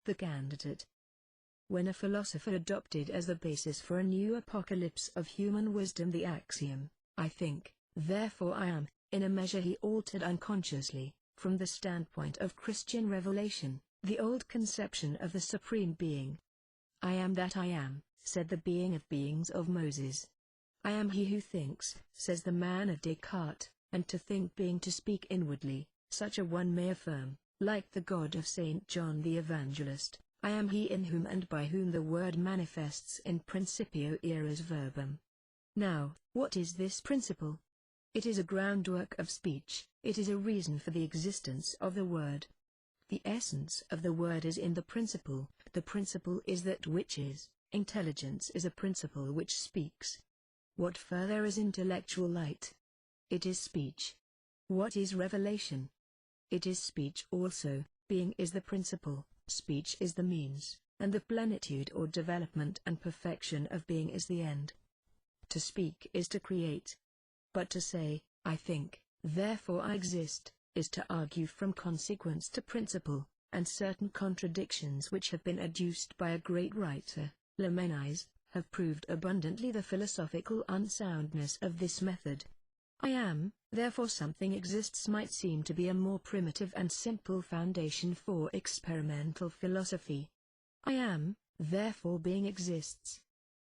The candidate. When a philosopher adopted as the basis for a new apocalypse of human wisdom the axiom, I think, therefore I am, in a measure he altered unconsciously, from the standpoint of Christian revelation, the old conception of the Supreme Being. I am that I am, said the being of beings of Moses. I am he who thinks, says the man of Descartes, and to think being to speak inwardly, such a one may affirm, like the God of St. John the Evangelist, I am he in whom and by whom the word manifests in principio eris verbum. Now, what is this principle? It is a groundwork of speech, it is a reason for the existence of the word. The essence of the word is in the principle is that which is. Intelligence is a principle which speaks. What further is intellectual light? It is speech. What is revelation? It is speech also. Being is the principle, speech is the means, and the plenitude or development and perfection of being is the end. To speak is to create. But to say, I think, therefore I exist, is to argue from consequence to principle, and certain contradictions which have been adduced by a great writer, Lamennais, have proved abundantly the philosophical unsoundness of this method. I am, therefore something exists might seem to be a more primitive and simple foundation for experimental philosophy. I am, therefore being exists.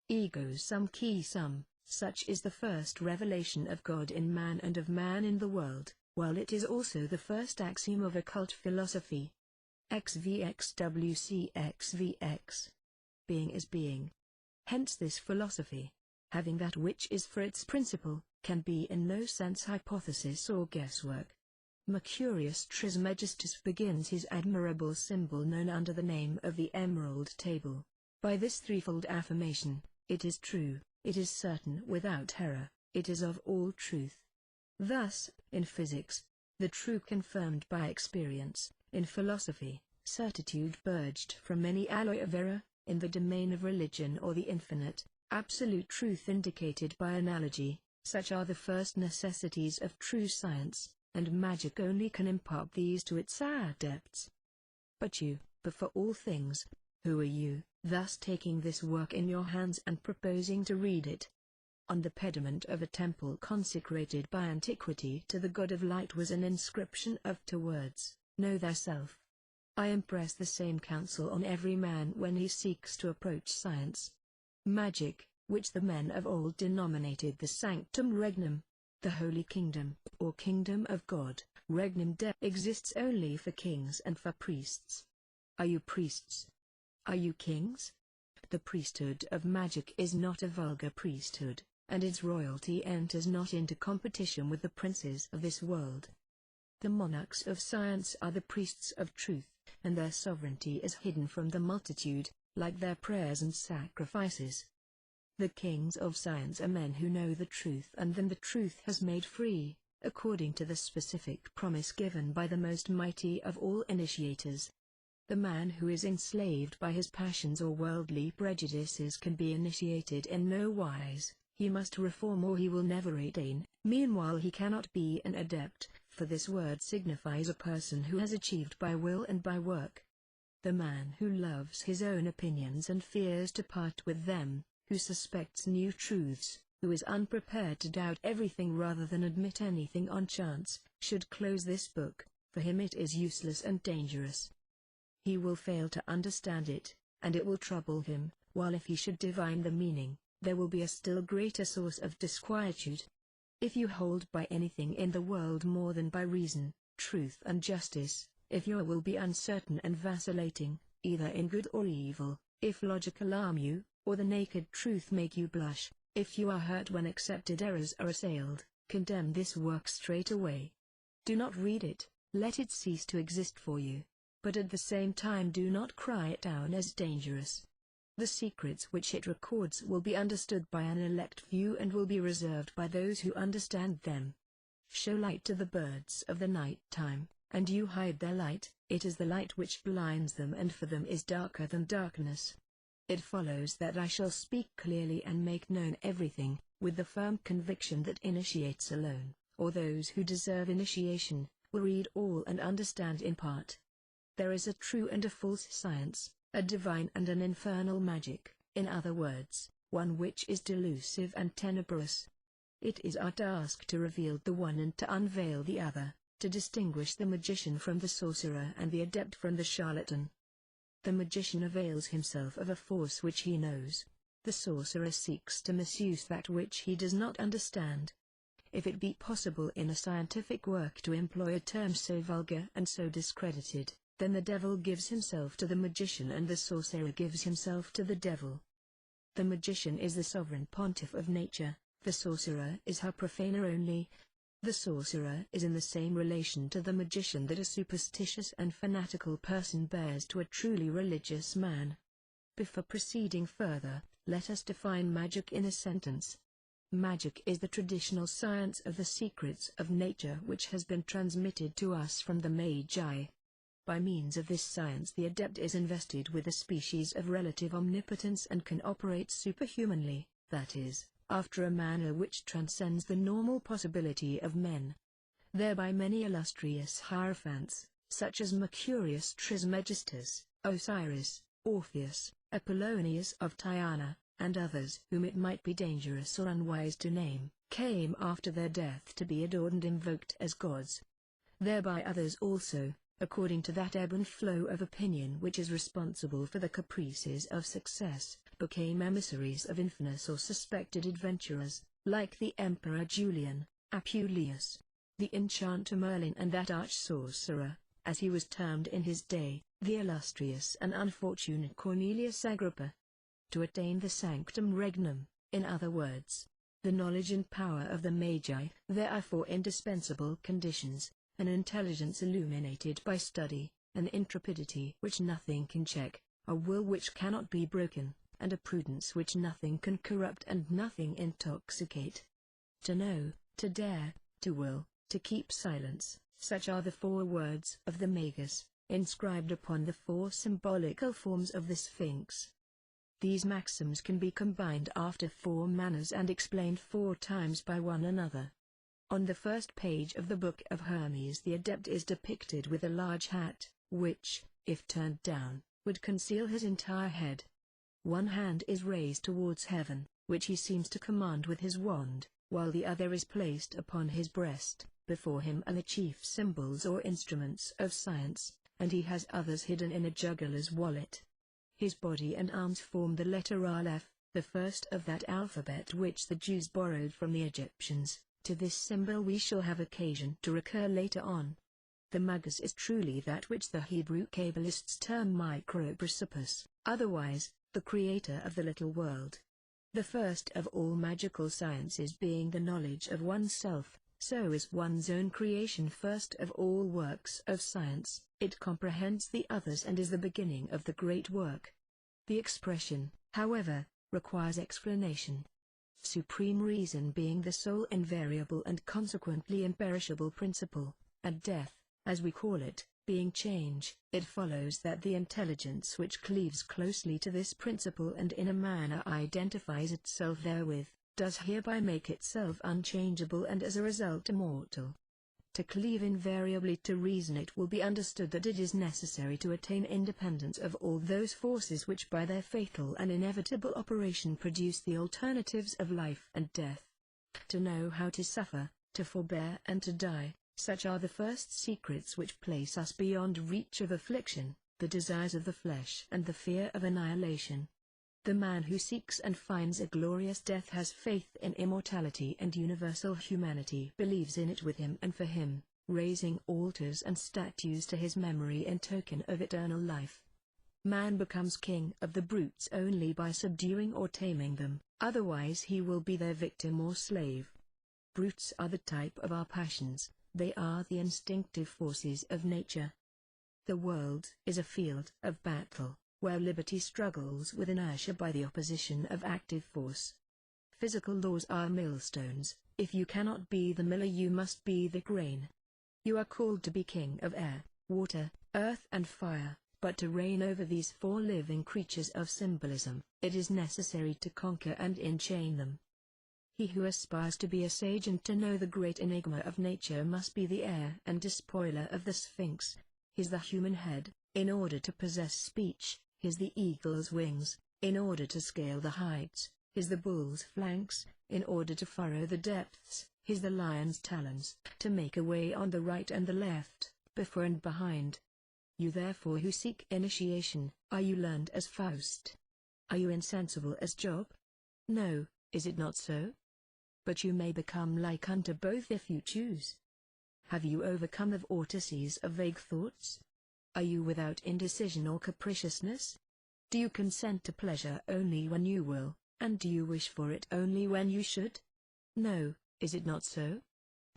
Ego sum qui sum, such is the first revelation of God in man and of man in the world, while it is also the first axiom of occult philosophy. XVXWCXVX. Being is being. Hence this philosophy, having that which is for its principle, can be in no sense hypothesis or guesswork. Mercurius Trismegistus begins his admirable symbol known under the name of the Emerald Table, by this threefold affirmation: it is true, it is certain without error, it is of all truth. Thus, in physics, the true confirmed by experience; in philosophy, certitude purged from any alloy of error; in the domain of religion or the infinite, absolute truth indicated by analogy. Such are the first necessities of true science, and magic only can impart these to its adepts. But you, before all things, who are you, thus taking this work in your hands and proposing to read it? On the pediment of a temple consecrated by antiquity to the god of light was an inscription of 2 words, Know thyself. I impress the same counsel on every man when he seeks to approach science. Magic, which the men of old denominated the sanctum regnum, the holy kingdom, or kingdom of God, regnum Dei, exists only for kings and for priests. Are you priests? Are you kings? The priesthood of magic is not a vulgar priesthood, and its royalty enters not into competition with the princes of this world. The monarchs of science are the priests of truth, and their sovereignty is hidden from the multitude, like their prayers and sacrifices. The kings of science are men who know the truth and then the truth has made free, according to the specific promise given by the most mighty of all initiators. The man who is enslaved by his passions or worldly prejudices can be initiated in no wise, he must reform or he will never attain. Meanwhile he cannot be an adept, for this word signifies a person who has achieved by will and by work. The man who loves his own opinions and fears to part with them, who suspects new truths, who is unprepared to doubt everything rather than admit anything on chance, should close this book, for him it is useless and dangerous. He will fail to understand it, and it will trouble him, while if he should divine the meaning, there will be a still greater source of disquietude. If you hold by anything in the world more than by reason, truth and justice, if your will be uncertain and vacillating, either in good or evil, if logic alarm you, or the naked truth make you blush, if you are hurt when accepted errors are assailed, condemn this work straight away. Do not read it, let it cease to exist for you, but at the same time do not cry it down as dangerous. The secrets which it records will be understood by an elect few and will be reserved by those who understand them. Show light to the birds of the night time, and you hide their light, it is the light which blinds them and for them is darker than darkness. It follows that I shall speak clearly and make known everything, with the firm conviction that initiates alone, or those who deserve initiation, will read all and understand in part. There is a true and a false science, a divine and an infernal magic, in other words, one which is delusive and tenebrous. It is our task to reveal the one and to unveil the other, to distinguish the magician from the sorcerer and the adept from the charlatan. The magician avails himself of a force which he knows. The sorcerer seeks to misuse that which he does not understand. If it be possible in a scientific work to employ a term so vulgar and so discredited, then the devil gives himself to the magician and the sorcerer gives himself to the devil. The magician is the sovereign pontiff of nature, the sorcerer is her profaner only. The sorcerer is in the same relation to the magician that a superstitious and fanatical person bears to a truly religious man. Before proceeding further, let us define magic in a sentence. Magic is the traditional science of the secrets of nature which has been transmitted to us from the Magi. By means of this science the adept is invested with a species of relative omnipotence and can operate superhumanly, that is, after a manner which transcends the normal possibility of men. Thereby many illustrious hierophants, such as Mercurius Trismegistus, Osiris, Orpheus, Apollonius of Tyana, and others whom it might be dangerous or unwise to name, came after their death to be adored and invoked as gods. Thereby others also, according to that ebb and flow of opinion which is responsible for the caprices of success, became emissaries of infamous or suspected adventurers, like the Emperor Julian, Apuleius, the enchanter Merlin and that arch-sorcerer, as he was termed in his day, the illustrious and unfortunate Cornelius Agrippa. To attain the sanctum regnum, in other words, the knowledge and power of the Magi, there are four indispensable conditions: an intelligence illuminated by study, an intrepidity which nothing can check, a will which cannot be broken, and a prudence which nothing can corrupt and nothing intoxicate. To know, to dare, to will, to keep silence, such are the 4 words of the Magus, inscribed upon the 4 symbolical forms of the Sphinx. These maxims can be combined after 4 manners and explained 4 times by one another. On the first page of the Book of Hermes the adept is depicted with a large hat, which, if turned down, would conceal his entire head. One hand is raised towards heaven, which he seems to command with his wand, while the other is placed upon his breast. Before him are the chief symbols or instruments of science, and he has others hidden in a juggler's wallet. His body and arms form the letter Aleph, the first of that alphabet which the Jews borrowed from the Egyptians. To this symbol we shall have occasion to recur later on. The Magus is truly that which the Hebrew Kabbalists term Microprosopus, otherwise, the creator of the little world. The first of all magical sciences being the knowledge of oneself, so is one's own creation first of all works of science. It comprehends the others and is the beginning of the great work. The expression, however, requires explanation. Supreme reason being the sole invariable and consequently imperishable principle, and death, as we call it, being change, it follows that the intelligence which cleaves closely to this principle and in a manner identifies itself therewith, does hereby make itself unchangeable and as a result immortal. To cleave invariably to reason, it will be understood that it is necessary to attain independence of all those forces which by their fatal and inevitable operation produce the alternatives of life and death. To know how to suffer, to forbear and to die, such are the first secrets which place us beyond reach of affliction, the desires of the flesh and the fear of annihilation. The man who seeks and finds a glorious death has faith in immortality and universal humanity, believes in it with him and for him, raising altars and statues to his memory in token of eternal life. Man becomes king of the brutes only by subduing or taming them, otherwise he will be their victim or slave. Brutes are the type of our passions, they are the instinctive forces of nature. The world is a field of battle, where liberty struggles with inertia by the opposition of active force. Physical laws are millstones: if you cannot be the miller you must be the grain. You are called to be king of air, water, earth and fire, but to reign over these 4 living creatures of symbolism, it is necessary to conquer and enchain them. He who aspires to be a sage and to know the great enigma of nature must be the heir and despoiler of the Sphinx. Is the human head, In order to possess speech, his the eagle's wings; in order to scale the heights, his the bull's flanks; in order to furrow the depths, his the lion's talons; to make a way on the right and the left, before and behind. You therefore who seek initiation, are you learned as Faust? Are you insensible as Job? No, is it not so? But you may become like unto both if you choose. Have you overcome the vortices of vague thoughts? Are you without indecision or capriciousness? Do you consent to pleasure only when you will, and do you wish for it only when you should? No, is it not so?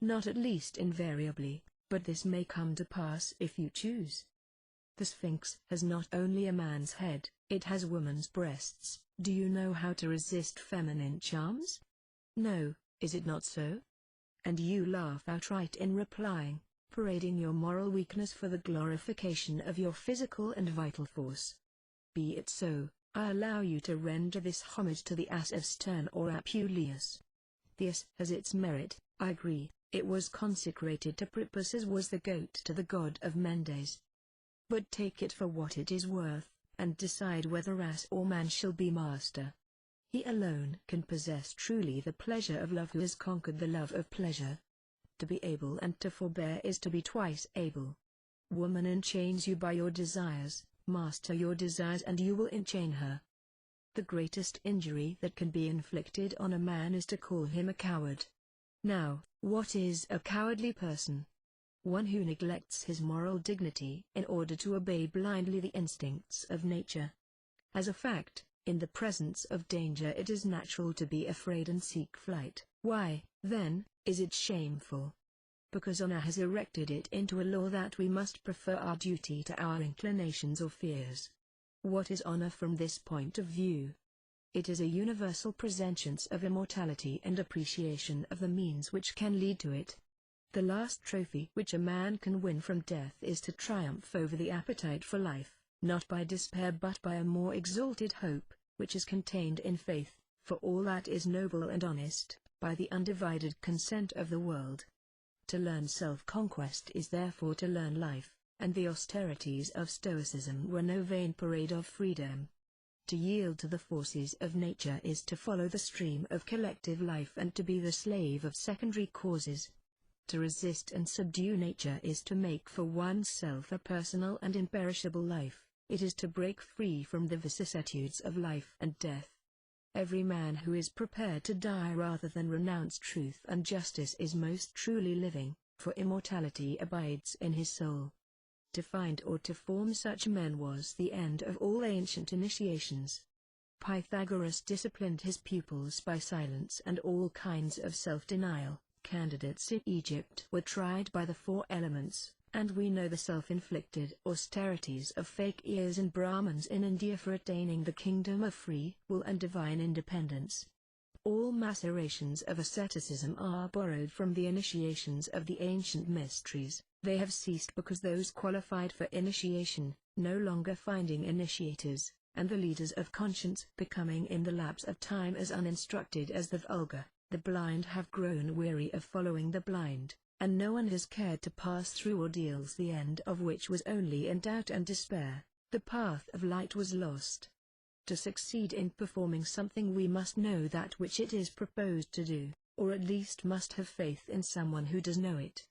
Not at least invariably, but this may come to pass if you choose. The Sphinx has not only a man's head, it has woman's breasts. Do you know how to resist feminine charms? No, is it not so? And you laugh outright in replying, parading your moral weakness for the glorification of your physical and vital force. Be it so, I allow you to render this homage to the ass of Stern or Apuleius. The ass has its merit, I agree, it was consecrated to Priapus as was the goat to the god of Mendes. But take it for what it is worth, and decide whether ass or man shall be master. He alone can possess truly the pleasure of love who has conquered the love of pleasure. To be able and to forbear is to be twice able. Woman enchains you by your desires, master your desires and you will enchain her. The greatest injury that can be inflicted on a man is to call him a coward. Now, what is a cowardly person? One who neglects his moral dignity in order to obey blindly the instincts of nature. As a fact, in the presence of danger it is natural to be afraid and seek flight. Why, then, is it shameful? Because honor has erected it into a law that we must prefer our duty to our inclinations or fears. What is honor from this point of view? It is a universal presentience of immortality and appreciation of the means which can lead to it. The last trophy which a man can win from death is to triumph over the appetite for life, not by despair but by a more exalted hope, which is contained in faith, for all that is noble and honest, by the undivided consent of the world. To learn self-conquest is therefore to learn life, and the austerities of Stoicism were no vain parade of freedom. To yield to the forces of nature is to follow the stream of collective life and to be the slave of secondary causes. To resist and subdue nature is to make for oneself a personal and imperishable life, it is to break free from the vicissitudes of life and death. Every man who is prepared to die rather than renounce truth and justice is most truly living, for immortality abides in his soul. To find or to form such men was the end of all ancient initiations. Pythagoras disciplined his pupils by silence and all kinds of self-denial. Candidates in Egypt were tried by the four elements, and we know the self-inflicted austerities of fakirs and Brahmins in India for attaining the kingdom of free will and divine independence. All macerations of asceticism are borrowed from the initiations of the ancient mysteries. They have ceased because those qualified for initiation, no longer finding initiators, and the leaders of conscience becoming in the lapse of time as uninstructed as the vulgar, the blind have grown weary of following the blind, and no one has cared to pass through ordeals the end of which was only in doubt and despair. The path of light was lost. To succeed in performing something we must know that which it is proposed to do, or at least must have faith in someone who does know it.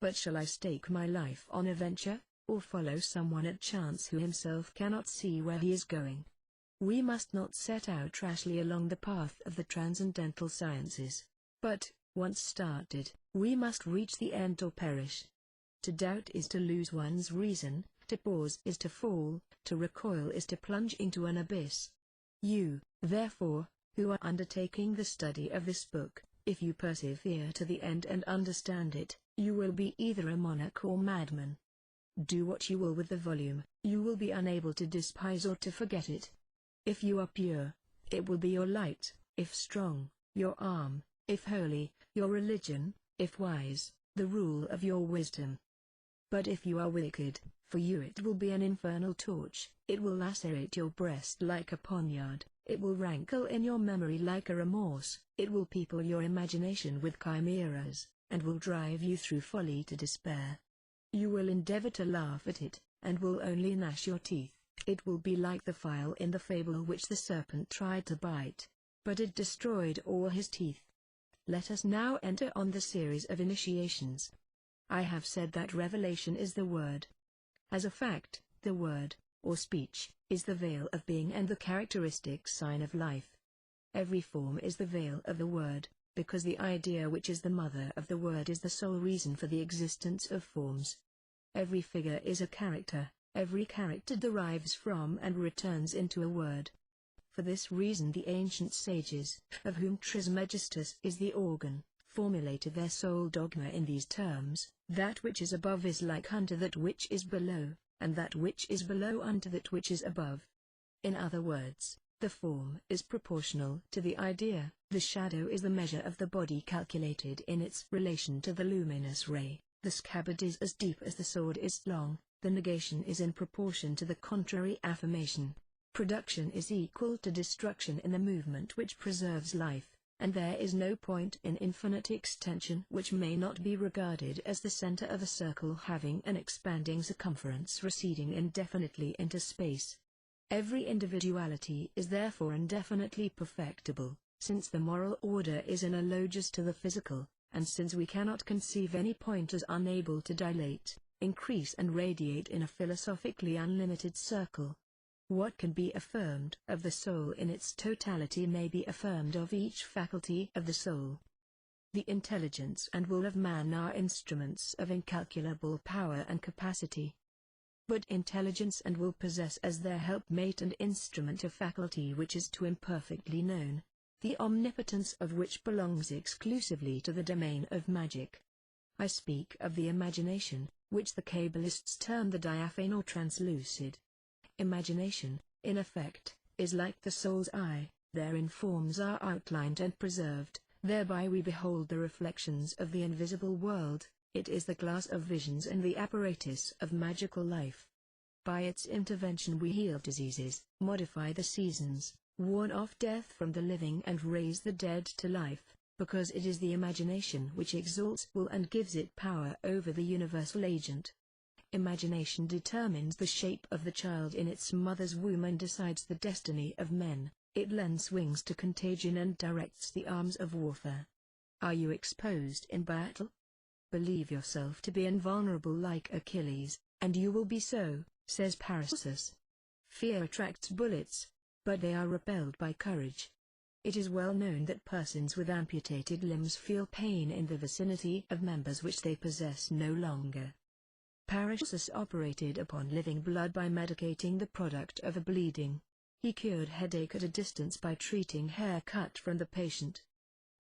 But shall I stake my life on a venture, or follow someone at chance who himself cannot see where he is going? We must not set out rashly along the path of the transcendental sciences, but, once started, we must reach the end or perish. To doubt is to lose one's reason, to pause is to fall, to recoil is to plunge into an abyss. You, therefore, who are undertaking the study of this book, if you persevere to the end and understand it, you will be either a monarch or madman. Do what you will with the volume, you will be unable to despise or to forget it. If you are pure, it will be your light; if strong, your arm; if holy, your religion; if wise, the rule of your wisdom. But if you are wicked, for you it will be an infernal torch, it will lacerate your breast like a poniard, it will rankle in your memory like a remorse, it will people your imagination with chimeras, and will drive you through folly to despair. You will endeavor to laugh at it, and will only gnash your teeth. It will be like the file in the fable which the serpent tried to bite, but it destroyed all his teeth. Let us now enter on the series of initiations. I have said that revelation is the word. As a fact, the word, or speech, is the veil of being and the characteristic sign of life. Every form is the veil of the word, because the idea which is the mother of the word is the sole reason for the existence of forms. Every figure is a character, every character derives from and returns into a word. For this reason the ancient sages, of whom Trismegistus is the organ, formulated their sole dogma in these terms: that which is above is like unto that which is below, and that which is below unto that which is above. In other words, the form is proportional to the idea, the shadow is the measure of the body calculated in its relation to the luminous ray, the scabbard is as deep as the sword is long, the negation is in proportion to the contrary affirmation. Production is equal to destruction in the movement which preserves life, and there is no point in infinite extension which may not be regarded as the center of a circle having an expanding circumference receding indefinitely into space. Every individuality is therefore indefinitely perfectible, since the moral order is analogous to the physical, and since we cannot conceive any point as unable to dilate, increase and radiate in a philosophically unlimited circle. What can be affirmed of the soul in its totality may be affirmed of each faculty of the soul. The intelligence and will of man are instruments of incalculable power and capacity. But intelligence and will possess as their helpmate and instrument a faculty which is too imperfectly known, the omnipotence of which belongs exclusively to the domain of magic. I speak of the imagination, which the Kabbalists term the diaphane or translucid. Imagination, in effect, is like the soul's eye, therein forms are outlined and preserved, thereby we behold the reflections of the invisible world, it is the glass of visions and the apparatus of magical life. By its intervention we heal diseases, modify the seasons, warn off death from the living and raise the dead to life, because it is the imagination which exalts will and gives it power over the universal agent. Imagination determines the shape of the child in its mother's womb and decides the destiny of men, it lends wings to contagion and directs the arms of warfare. Are you exposed in battle? Believe yourself to be invulnerable like Achilles, and you will be so, says Paracelsus. Fear attracts bullets, but they are repelled by courage. It is well known that persons with amputated limbs feel pain in the vicinity of members which they possess no longer. Paracelsus operated upon living blood by medicating the product of a bleeding. He cured headache at a distance by treating hair cut from the patient.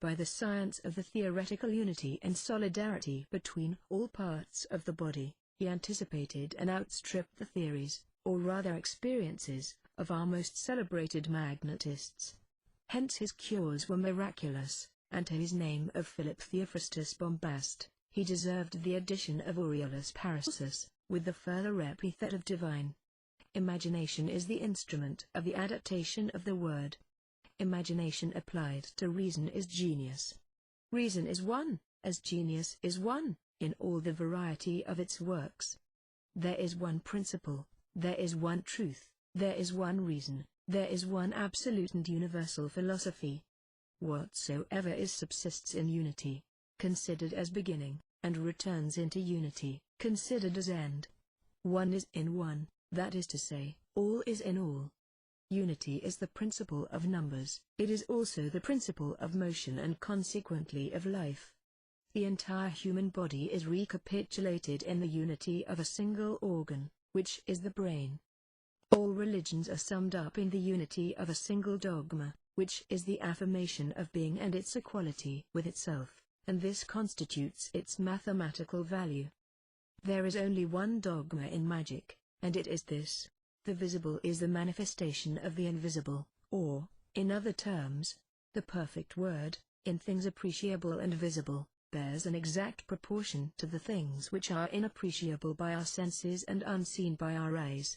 By the science of the theoretical unity and solidarity between all parts of the body, he anticipated and outstripped the theories, or rather experiences, of our most celebrated magnetists. Hence his cures were miraculous, and to his name of Philip Theophrastus Bombast, he deserved the addition of Aureolus Paracelsus, with the further epithet of divine. Imagination is the instrument of the adaptation of the word. Imagination applied to reason is genius. Reason is one, as genius is one, in all the variety of its works. There is one principle, there is one truth, there is one reason, there is one absolute and universal philosophy. Whatsoever is subsists in unity, considered as beginning, and returns into unity, considered as end. One is in one, that is to say, all is in all. Unity is the principle of numbers, it is also the principle of motion and consequently of life. The entire human body is recapitulated in the unity of a single organ, which is the brain. All religions are summed up in the unity of a single dogma, which is the affirmation of being and its equality with itself, and this constitutes its mathematical value. There is only one dogma in magic, and it is this: the visible is the manifestation of the invisible, or, in other terms, the perfect word, in things appreciable and visible, bears an exact proportion to the things which are inappreciable by our senses and unseen by our eyes.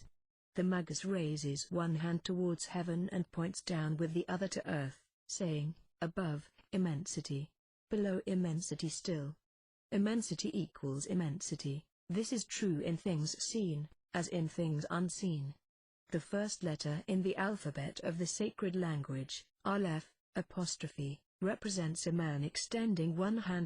The Magus raises one hand towards heaven and points down with the other to earth, saying, above, immensity. Below immensity still. Immensity equals immensity. This is true in things seen, as in things unseen. The first letter in the alphabet of the sacred language, Aleph, apostrophe, represents a man extending one hand